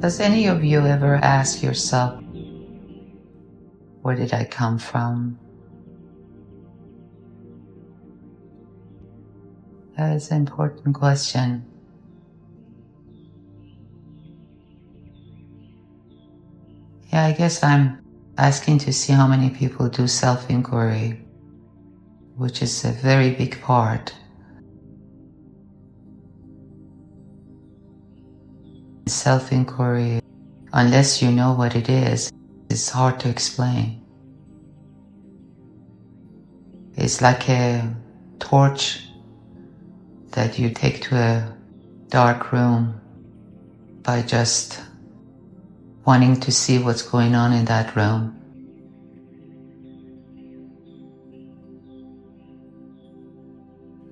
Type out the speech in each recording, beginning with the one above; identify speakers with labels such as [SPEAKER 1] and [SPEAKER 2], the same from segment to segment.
[SPEAKER 1] Does any of you ever ask yourself, where did I come from? That is an important question. Yeah, I guess I'm asking to see how many people do self-inquiry, which is a very big part. Self-inquiry, unless you know what it is hard to explain. It's like a torch that you take to a dark room by just wanting to see what's going on in that room.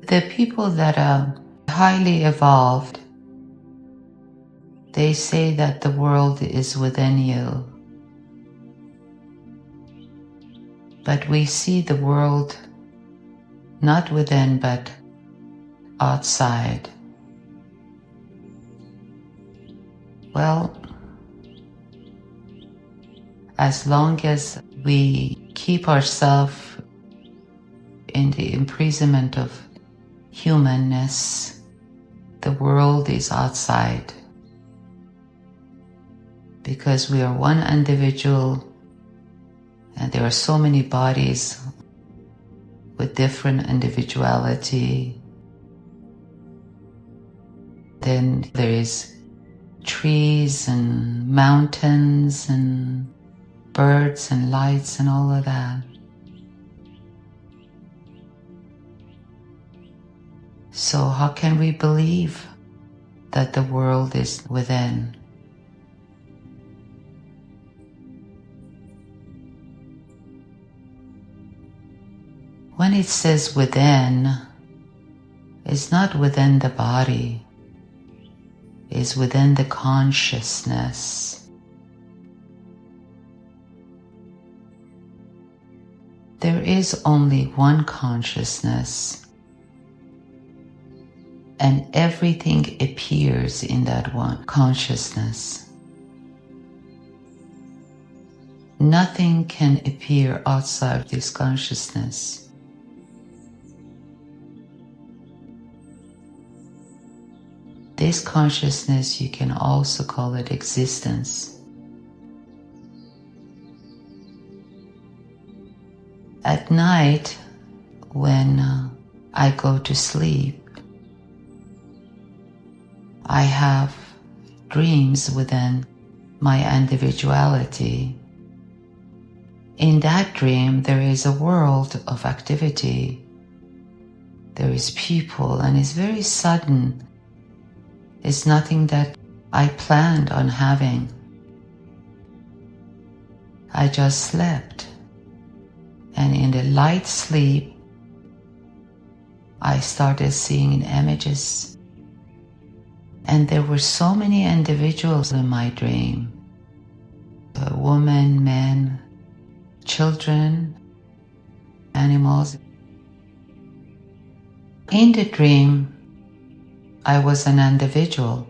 [SPEAKER 1] The people that are highly evolved, they say that the world is within you. But we see the world not within, but outside. Well, as long as we keep ourselves in the imprisonment of humanness, the world is outside. Because we are one individual and there are so many bodies with different individuality. Then there is trees and mountains and birds and lights and all of that. So how can we believe that the world is within? When it says within, it's not within the body, it's within the consciousness. There is only one consciousness, and everything appears in that one consciousness. Nothing can appear outside this consciousness. This consciousness, you can also call it existence. At night, when I go to sleep, I have dreams within my individuality. In that dream, there is a world of activity. There is people, and it's very sudden. It's nothing that I planned on having. I just slept. And in the light sleep, I started seeing images. And there were so many individuals in my dream. Women, men, children, animals. In the dream, I was an individual,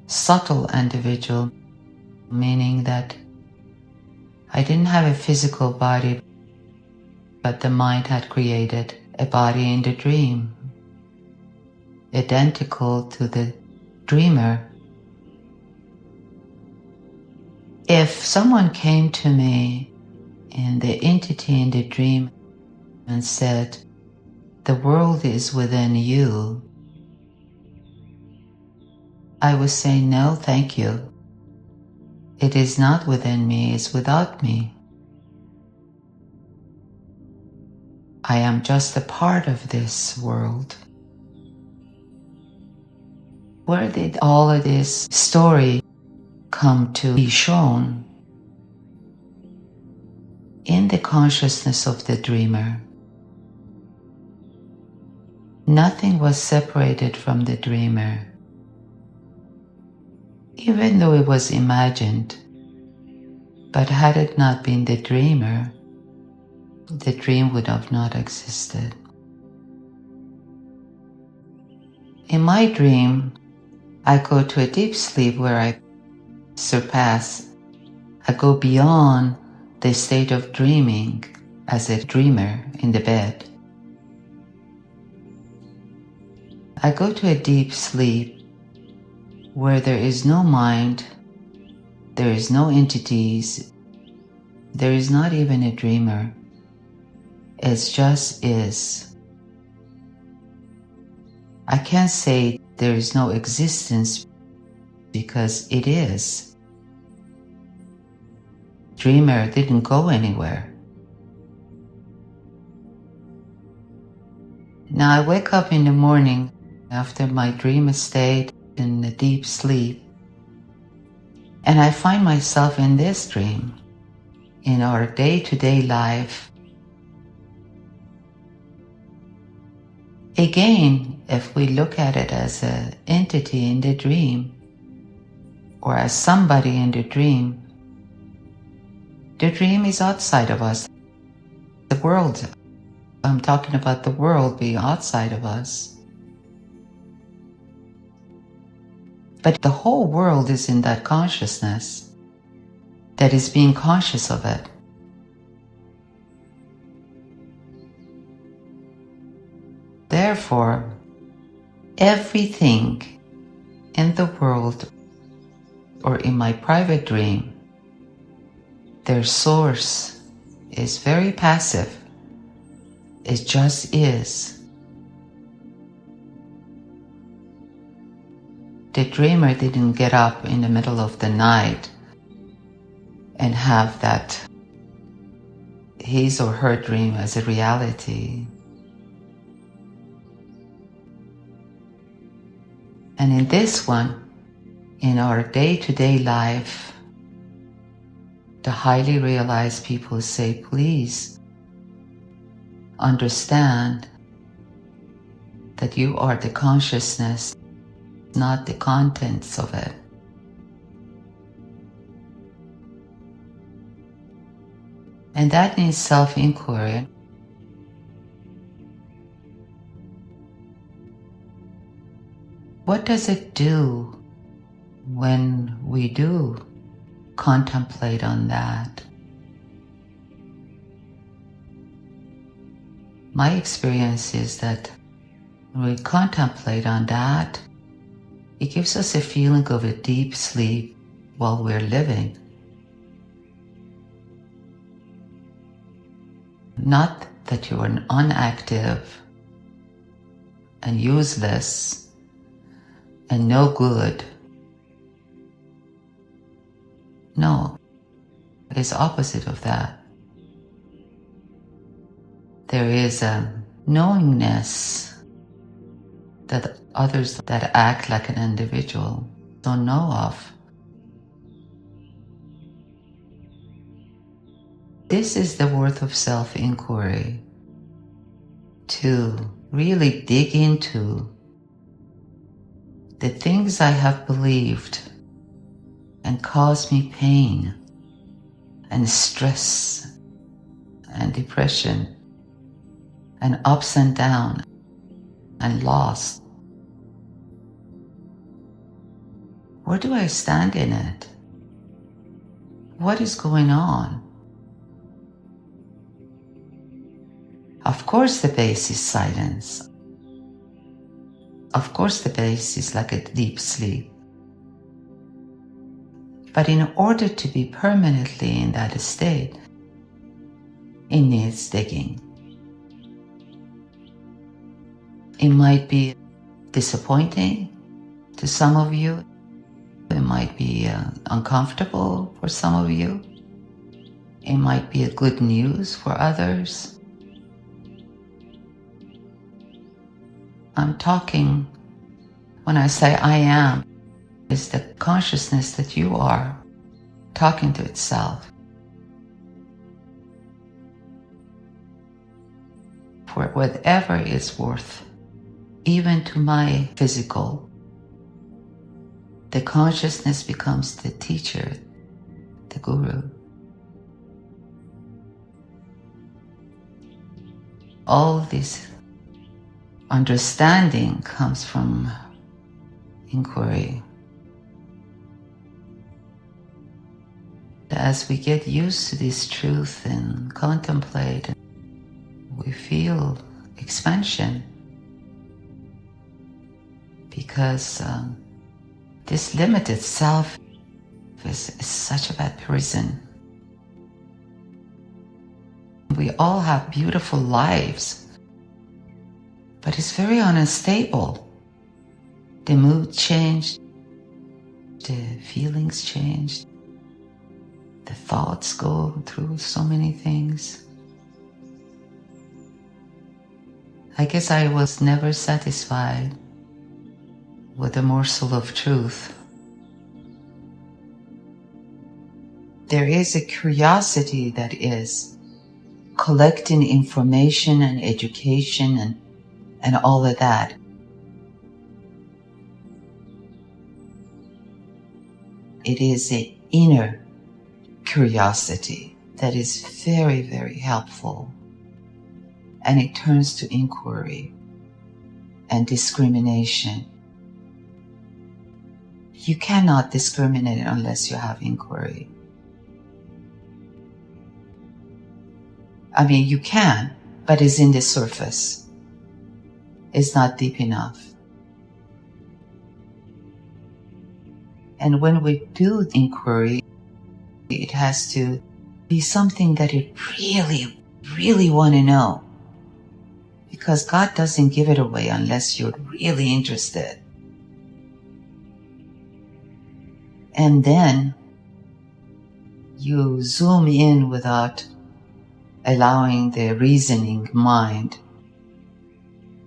[SPEAKER 1] subtle individual, meaning that I didn't have a physical body, but the mind had created a body in the dream, identical to the dreamer. If someone came to me and the entity in the dream and said, "The world is within you," I would say, "No, thank you. It is not within me, it's without me. I am just a part of this world." Where did all of this story come to be shown? In the consciousness of the dreamer. Nothing was separated from the dreamer. Even though it was imagined, but had it not been the dreamer, the dream would have not existed. In my dream, I go to a deep sleep where I surpass. I go beyond the state of dreaming as a dreamer in the bed. I go to a deep sleep where there is no mind, there is no entities, there is not even a dreamer. It just is. I can't say there is no existence because it is. Dreamer didn't go anywhere. Now I wake up in the morning after my dream state in a deep sleep, and I find myself in this dream, in our day-to-day life. Again, if we look at it as an entity in the dream, or as somebody in the dream is outside of us. The world, I'm talking about the world being outside of us. But the whole world is in that consciousness that is being conscious of it. Therefore, everything in the world or in my private dream, their source is very passive. It just is. The dreamer didn't get up in the middle of the night and have that his or her dream as a reality. And in this one, in our day-to-day life, the highly realized people say, please understand that you are the consciousness, not the contents of it. And that means self-inquiry. What does it do when we do contemplate on that? My experience is that when we contemplate on that, it gives us a feeling of a deep sleep while we're living. Not that you are inactive and useless and no good. No, it's opposite of that. There is a knowingness that others that act like an individual don't know of. This is the worth of self-inquiry, to really dig into the things I have believed and caused me pain and stress and depression and ups and downs and loss. Where do I stand in it? What is going on? Of course the base is silence. Of course the base is like a deep sleep. But in order to be permanently in that state, it needs digging. It might be disappointing to some of you. It might be uncomfortable for some of you. It might be a good news for others. I'm talking, when I say I am, is the consciousness that you are talking to itself. For whatever it's worth, even to my physical, the consciousness becomes the teacher, the guru. All this understanding comes from inquiry. As we get used to this truth and contemplate, we feel expansion, because this limited self is such a bad prison. We all have beautiful lives, but it's very unstable. The mood changed, the feelings changed, the thoughts go through so many things. I guess I was never satisfied with a morsel of truth. There is a curiosity that is collecting information and education and all of that. It is an inner curiosity that is very, very helpful. And it turns to inquiry and discrimination. You cannot discriminate unless you have inquiry. I mean, you can, but it's in the surface. It's not deep enough. And when we do inquiry, it has to be something that you really, really want to know. Because God doesn't give it away unless you're really interested. And then you zoom in without allowing the reasoning mind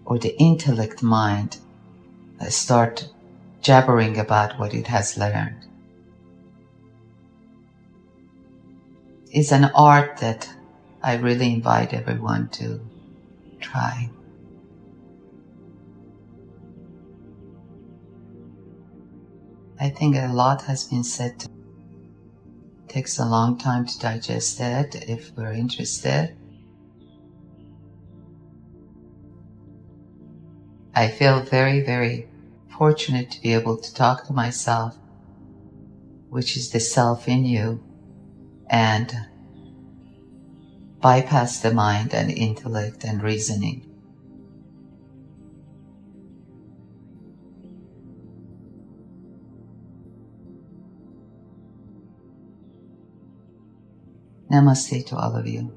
[SPEAKER 1] or the intellect mind start jabbering about what it has learned. It's an art that I really invite everyone to try. I think a lot has been said. It takes a long time to digest it if we're interested. I feel very, very fortunate to be able to talk to myself, which is the self in you, and bypass the mind and intellect and reasoning. Namaste to all of you.